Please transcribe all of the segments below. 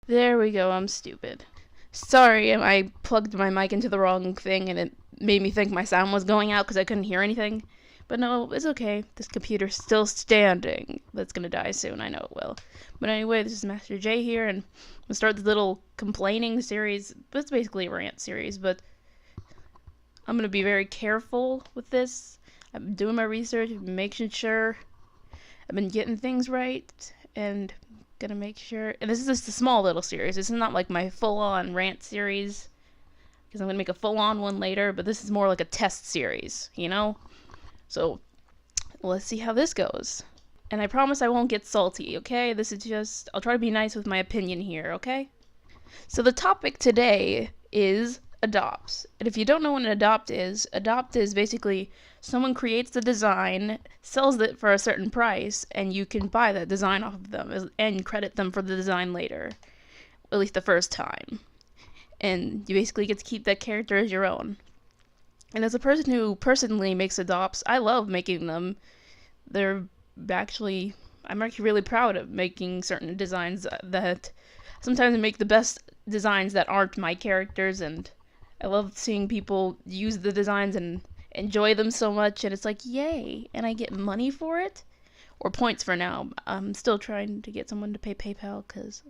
There we go, I'm stupid. Sorry, I plugged my mic into the wrong thing and it made me think my sound was going out because I couldn't hear anything. But no, it's okay. This computer's still standing. That's gonna die soon, I know it will. But anyway, this is Master J here, and I'm gonna start this little complaining series. It's basically a rant series, but I'm gonna be very careful with this. I'm doing my research, making sure I've been getting things right, and gonna make sure. And this is just a small little series. This is not like my full-on rant series, because I'm gonna make a full-on one later. But this is more like a test series, you know. So let's see how this goes. And I promise I won't get salty. Okay, this is just. I'll try to be nice with my opinion here. Okay. So the topic today is adopts. And if you don't know what an adopt is basically someone creates the design, sells it for a certain price, and you can buy that design off of them and credit them for the design later, at least the first time. And you basically get to keep that character as your own. And as a person who personally makes adopts, I love making them. They're actually, I'm actually really proud of making certain designs that sometimes make the best designs that aren't my characters, and I love seeing people use the designs and enjoy them so much, and it's like, yay, and I get money for it, or points for now. I'm still trying to get someone to pay PayPal, because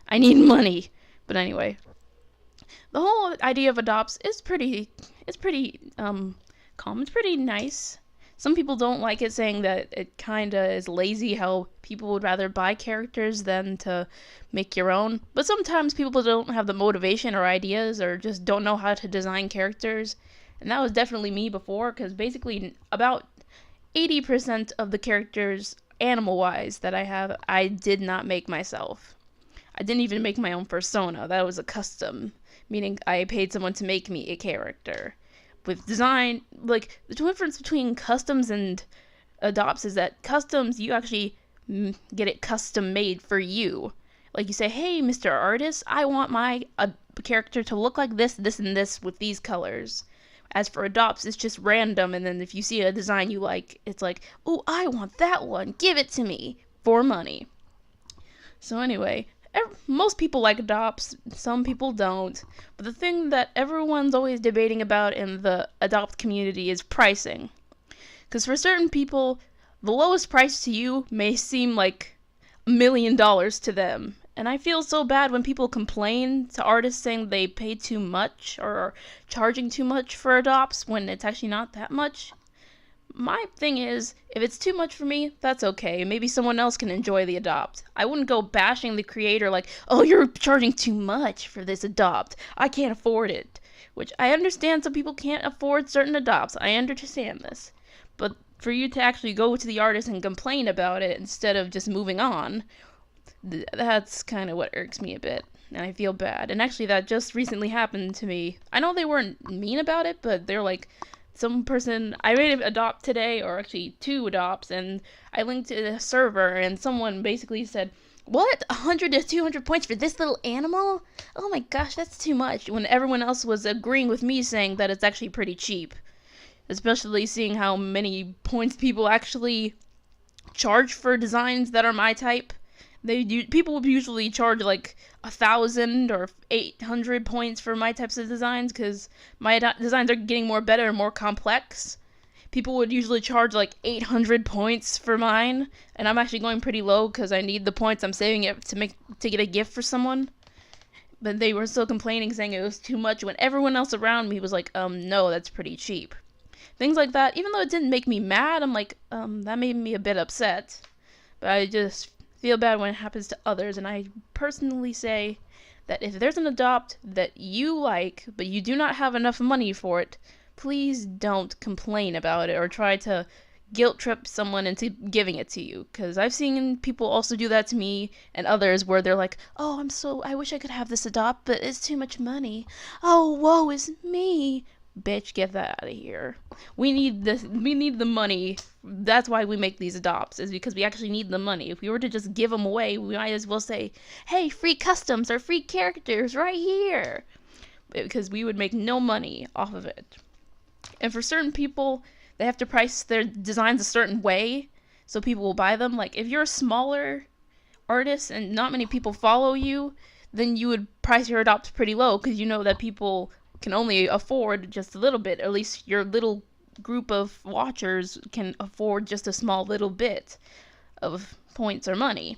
I need money. But anyway, the whole idea of adopts is pretty calm. It's pretty nice. Some people don't like it, saying that it kinda is lazy how people would rather buy characters than to make your own. But sometimes people don't have the motivation or ideas, or just don't know how to design characters. And that was definitely me before, because basically about 80% of the characters, animal-wise, that I have, I did not make myself. I didn't even make my own persona. That was a custom, meaning I paid someone to make me a character. With design, like, the difference between customs and adopts is that customs, you actually get it custom made for you. Like, you say, hey, Mr. Artist, I want my character to look like this, this, and this with these colors. As for adopts, it's just random, and then if you see a design you like, it's like, oh, I want that one, give it to me, for money. So anyway, most people like adopts, some people don't. But the thing that everyone's always debating about in the adopt community is pricing. Because for certain people, the lowest price to you may seem like $1,000,000 to them. And I feel so bad when people complain to artists saying they pay too much or are charging too much for adopts when it's actually not that much. My thing is, if it's too much for me, that's okay. Maybe someone else can enjoy the adopt. I wouldn't go bashing the creator like, oh, you're charging too much for this adopt. I can't afford it. Which I understand some people can't afford certain adopts. I understand this. But for you to actually go to the artist and complain about it instead of just moving on, that's kind of what irks me a bit. And I feel bad. And actually, that just recently happened to me. I know they weren't mean about it, but they're like, some person, I made an adopt today, or actually 2 adopts, and I linked to the server, and someone basically said, what, 100 to 200 points for this little animal? Oh my gosh, that's too much, when everyone else was agreeing with me saying that it's actually pretty cheap. Especially seeing how many points people actually charge for designs that are my type. People would usually charge like 1,000 or 800 points for my types of designs, because my designs are getting more better and more complex. People would usually charge like 800 points for mine, and I'm actually going pretty low because I need the points. I'm saving it to get a gift for someone. But they were still complaining, saying it was too much, when everyone else around me was like, no, that's pretty cheap. Things like that, even though it didn't make me mad, I'm like, that made me a bit upset. But I just feel bad when it happens to others, and I personally say that if there's an adopt that you like, but you do not have enough money for it, please don't complain about it or try to guilt trip someone into giving it to you, because I've seen people also do that to me and others, where they're like, oh, I wish I could have this adopt, but it's too much money. Oh, woe is me. Bitch, get that out of here. We need the money. That's why we make these adopts, is because we actually need the money. If we were to just give them away, we might as well say, hey, free customs or free characters right here, because we would make no money off of it. And for certain people, they have to price their designs a certain way so people will buy them. Like, if you're a smaller artist and not many people follow you, then you would price your adopts pretty low because you know that people can only afford just a little bit. At least your little group of watchers can afford just a small little bit of points or money.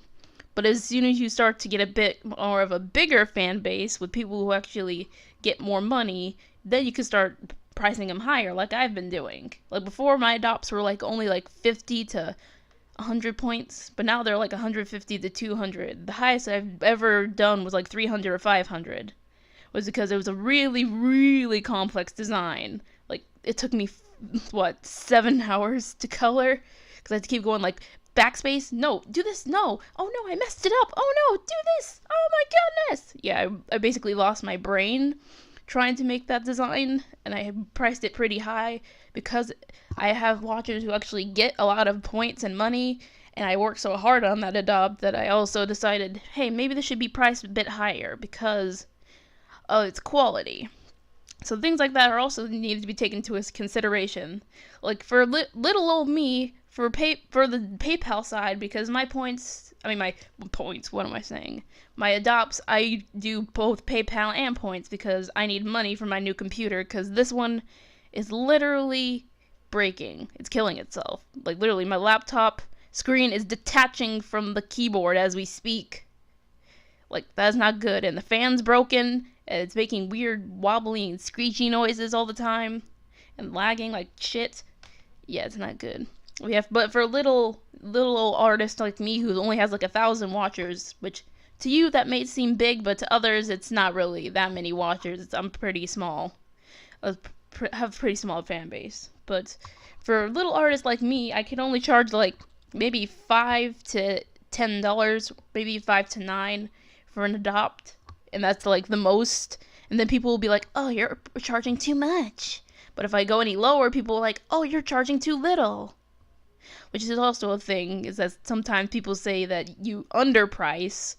But as soon as you start to get a bit more of a bigger fan base with people who actually get more money, then you can start pricing them higher like I've been doing. Like before, my adopts were like only like 50 to 100 points, but now they're like 150 to 200. The highest I've ever done was like 300 or 500. Was because it was a really, really complex design. Like it took me 7 hours to color because I had to keep going like backspace. No, do this. No. Oh no, I messed it up. Oh no, do this. Oh my goodness. Yeah, I basically lost my brain trying to make that design, and I priced it pretty high because I have watchers who actually get a lot of points and money, and I worked so hard on that adopt that I also decided, hey, maybe this should be priced a bit higher because of its quality. So things like that are also needed to be taken into consideration. Like for little old me, for the PayPal side, because my points, what am I saying? My adopts, I do both PayPal and points because I need money for my new computer because this one is literally breaking. It's killing itself. Like literally, my laptop screen is detaching from the keyboard as we speak. Like that's not good. And the fan's broken. And it's making weird wobbly and screechy noises all the time and lagging like shit. Yeah, it's not good. But for little old artists like me who only has like 1,000 watchers, which to you that may seem big, but to others it's not really that many watchers. I'm pretty small. I have a pretty small fan base. But for little artists like me, I can only charge like maybe $5 to $10, maybe $5 to $9 for an adopt, and that's like the most. And then people will be like, "Oh, you're charging too much." But if I go any lower, people are like, "Oh, you're charging too little." Which is also a thing, is that sometimes people say that you underprice,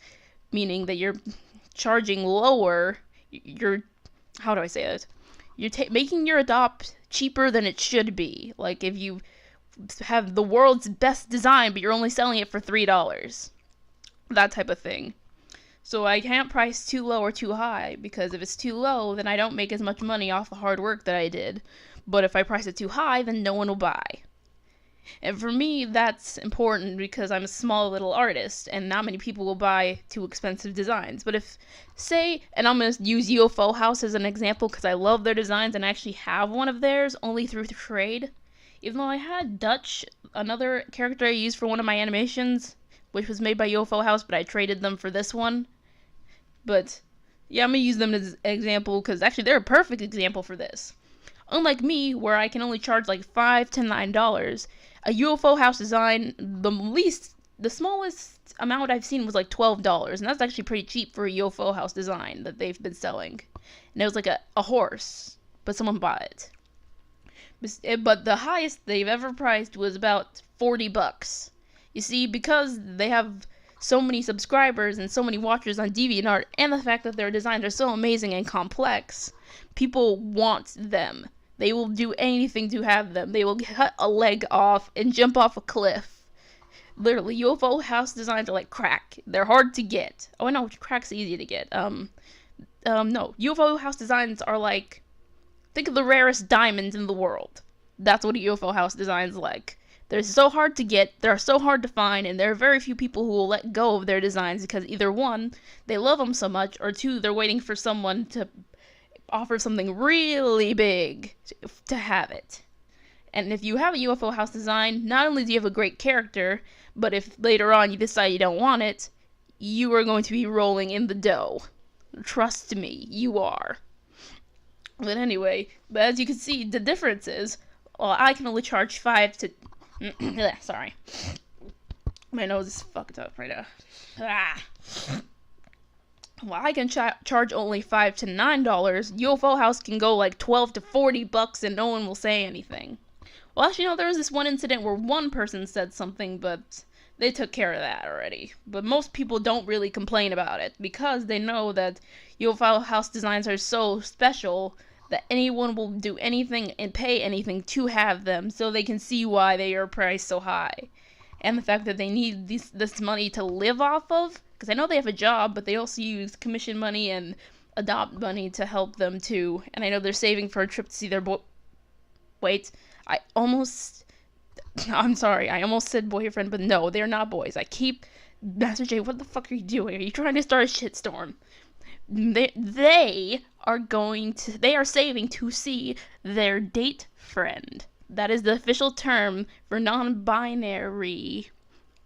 meaning that you're charging lower. You're, how do I say it? You're making your adopt cheaper than it should be. Like if you have the world's best design, but you're only selling it for $3. That type of thing. So I can't price too low or too high, because if it's too low, then I don't make as much money off the hard work that I did. But if I price it too high, then no one will buy. And for me, that's important because I'm a small little artist, and not many people will buy too expensive designs. But if, say, and I'm going to use UFO House as an example because I love their designs and I actually have one of theirs only through trade. Even though I had Dutch, another character I used for one of my animations, which was made by UFO House, but I traded them for this one. But yeah, I'm going to use them as an example because actually they're a perfect example for this. Unlike me, where I can only charge like $5 to $9, a UFO House design, the smallest amount I've seen was like $12, and that's actually pretty cheap for a UFO House design that they've been selling. And it was like a horse, but someone bought it. But the highest they've ever priced was about $40. You see, because they have so many subscribers and so many watchers on DeviantArt, and the fact that their designs are so amazing and complex, people want them. They will do anything to have them. They will cut a leg off and jump off a cliff. Literally, UFO House designs are like crack. They're hard to get. Oh, I know, crack's easy to get. No, UFO House designs are like, think of the rarest diamonds in the world. That's what a UFO House design's like. They're so hard to get, they're so hard to find, and there are very few people who will let go of their designs because either one, they love them so much, or two, they're waiting for someone to offer something really big to have it. And if you have a UFO House design, not only do you have a great character, but if later on you decide you don't want it, you are going to be rolling in the dough. Trust me, you are. But anyway, but as you can see, the difference is, well, I can only charge 5 to... Sorry. My nose is fucked up right now. Well, I can charge only $5 to $9. UFO House can go like $12 to $40 and no one will say anything. Well, actually, no, there was this one incident where one person said something, but they took care of that already. But most people don't really complain about it because they know that UFO House designs are so special that anyone will do anything and pay anything to have them, so they can see why they are priced so high. And the fact that they need this money to live off of, Because I know they have a job, but they also use commission money and adopt money to help them too. And I know they're saving for a trip to see their Wait, I almost... I'm sorry, I almost said boyfriend, but no, they're not boys. Master J, what the fuck are you doing? Are you trying to start a shitstorm? They are saving to see their date friend. That is the official term for non-binary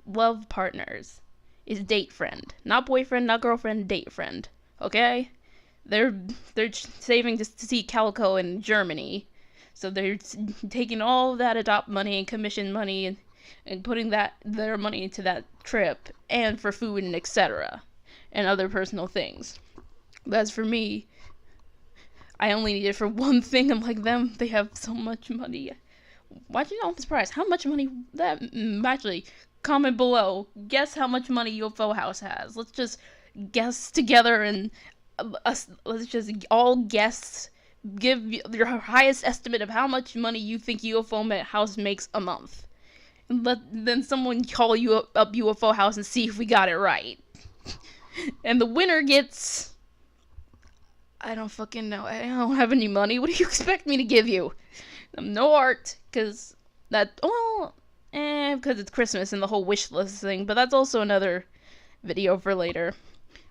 love partners. Is date friend. Not boyfriend, not girlfriend, date friend. Okay? They're saving to see Calico in Germany. So they're taking all of that adopt money and commission money and putting their money into that trip and for food and etc. and other personal things. But as for me, I only need it for one thing. I'm like them. They have so much money. Why'd you know? I'm surprised. How much money that actually comment below. Guess how much money UFO House has. Let's just guess together and let's just all guess. Give your highest estimate of how much money you think UFO House makes a month. And then someone call you up UFO House and see if we got it right. And the winner gets... I don't fucking know. I don't have any money. What do you expect me to give you? No art, because because it's Christmas and the whole wish list thing, but that's also another video for later.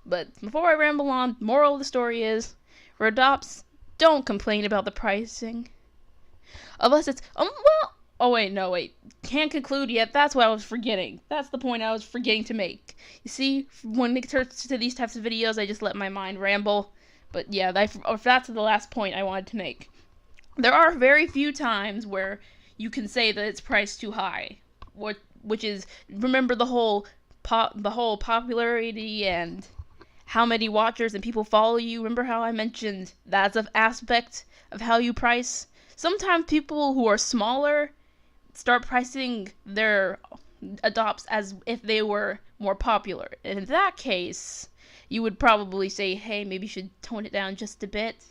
But before I ramble on, moral of the story is, for adopts, don't complain about the pricing. Unless it's, can't conclude yet. That's what I was forgetting. That's the point I was forgetting to make. You see, when it turns to these types of videos, I just let my mind ramble. But yeah, that's the last point I wanted to make. There are very few times where you can say that it's priced too high. Which is, remember the whole popularity and how many watchers and people follow you. Remember how I mentioned that's an aspect of how you price? Sometimes people who are smaller start pricing their adopts as if they were more popular. And in that case, you would probably say, hey, maybe you should tone it down just a bit,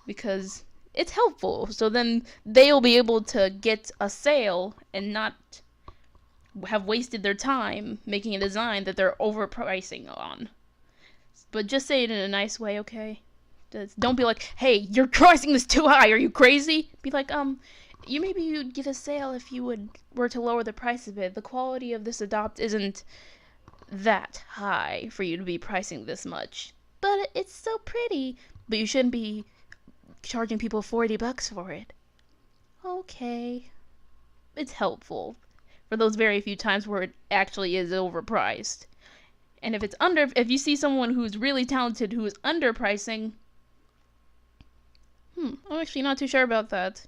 because it's helpful. So then they'll be able to get a sale and not have wasted their time making a design that they're overpricing on. But just say it in a nice way, okay? Don't be like, hey, you're pricing this too high, are you crazy? Be like, maybe you'd get a sale if you were to lower the price a bit. The quality of this adopt isn't that high for you to be pricing this much. But it's so pretty. But you shouldn't be charging people $40 for it. Okay. It's helpful for those very few times where it actually is overpriced. And if you see someone who's really talented who is underpricing, I'm actually not too sure about that.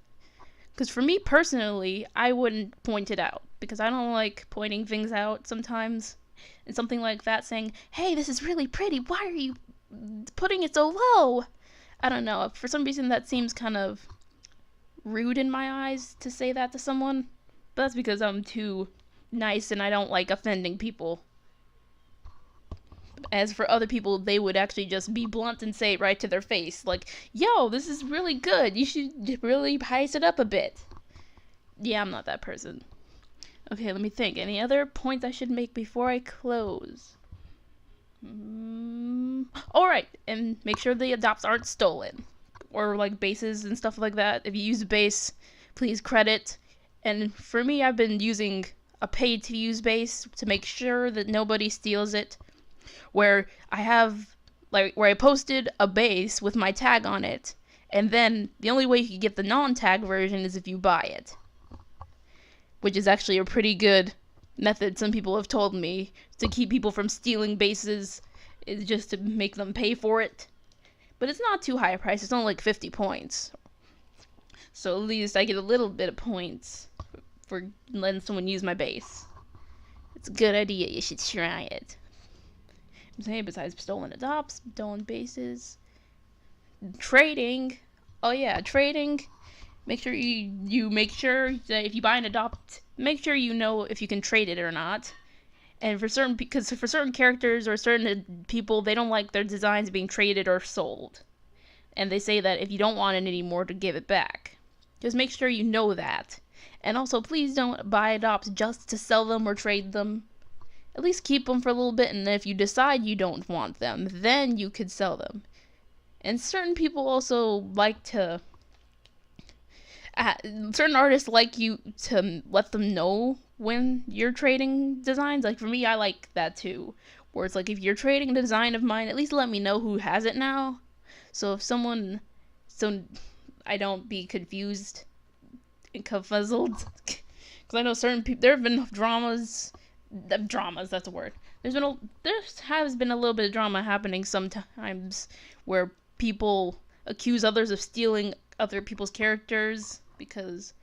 Because for me personally, I wouldn't point it out, because I don't like pointing things out sometimes. And something like that, saying, hey, this is really pretty, why are you putting it so low? I don't know, for some reason that seems kind of rude in my eyes to say that to someone. But that's because I'm too nice and I don't like offending people. As for other people, they would actually just be blunt and say it right to their face. Like, yo, this is really good. You should really price it up a bit. Yeah, I'm not that person. Okay, let me think. Any other points I should make before I close? Alright, and make sure the adopts aren't stolen. Or like bases and stuff like that. If you use a base, please credit. And for me, I've been using a paid to use base to make sure that nobody steals it. Where I posted a base with my tag on it, and then the only way you can get the non-tag version is if you buy it. Which is actually a pretty good method, some people have told me, to keep people from stealing bases, is just to make them pay for it. But it's not too high a price, it's only like 50 points. So at least I get a little bit of points for letting someone use my base. It's a good idea, you should try it. Hey, besides stolen adopts, stolen bases, trading. Oh yeah, trading. Make sure you make sure that if you buy an adopt, make sure you know if you can trade it or not. And for certain characters or certain people, they don't like their designs being traded or sold. And they say that if you don't want it anymore, to give it back. Just make sure you know that. And also, please don't buy adopts just to sell them or trade them. at least keep them for a little bit, and if you decide you don't want them, then you could sell them. And certain people also like to certain artists like you to let them know when you're trading designs. Like for me, I like that too, where it's like if you're trading a design of mine, at least let me know who has it now. So if someone, so I don't be confused and confuzzled, because I know certain people. There have been dramas. That's a word. There has been a little bit of drama happening sometimes where people accuse others of stealing other people's characters because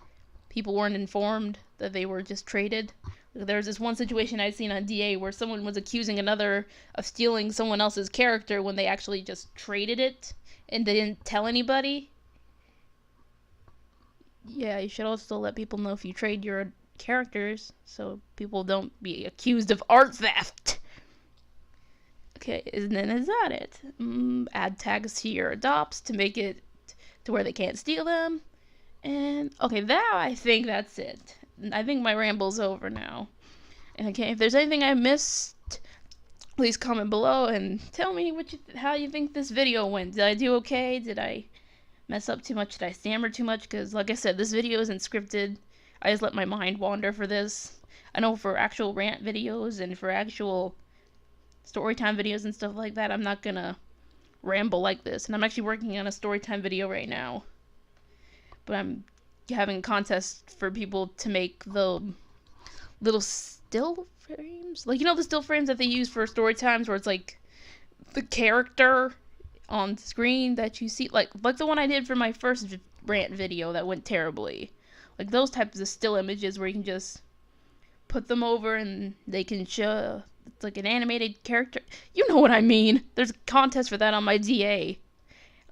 people weren't informed that they were just traded. There's this one situation I'd seen on DA where someone was accusing another of stealing someone else's character when they actually just traded it and they didn't tell anybody. Yeah, you should also let people know if you trade your characters so people don't be accused of art theft. Okay, and then is that it? Add tags to your adopts to make it to where they can't steal them. And okay, now I think that's it. I think my ramble's over now. Okay, if there's anything I missed, please comment below and tell me how you think this video went. Did I do okay? Did I mess up too much? Did I stammer too much? Because like I said, this video isn't scripted. I just let my mind wander for this. I know for actual rant videos and for actual storytime videos and stuff like that, I'm not gonna ramble like this. And I'm actually working on a storytime video right now. But I'm having a contest for people to make the little still frames. Like, you know the still frames that they use for story times where it's like the character on screen that you see? Like the one I did for my first rant video that went terribly. Like those types of still images where you can just put them over and they can show, it's like an animated character. You know what I mean. There's a contest for that on my DA.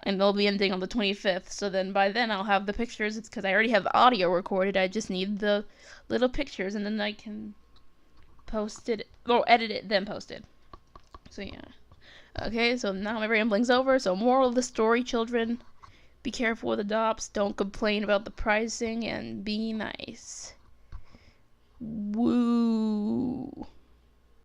And they'll be ending on the 25th. So then by then I'll have the pictures. It's because I already have the audio recorded. I just need the little pictures. And then I can post it. Or edit it, then post it. So yeah. Okay, so now my rambling's over. So moral of the story, children. Be careful with adopts. Don't complain about the pricing. And be nice. Woo.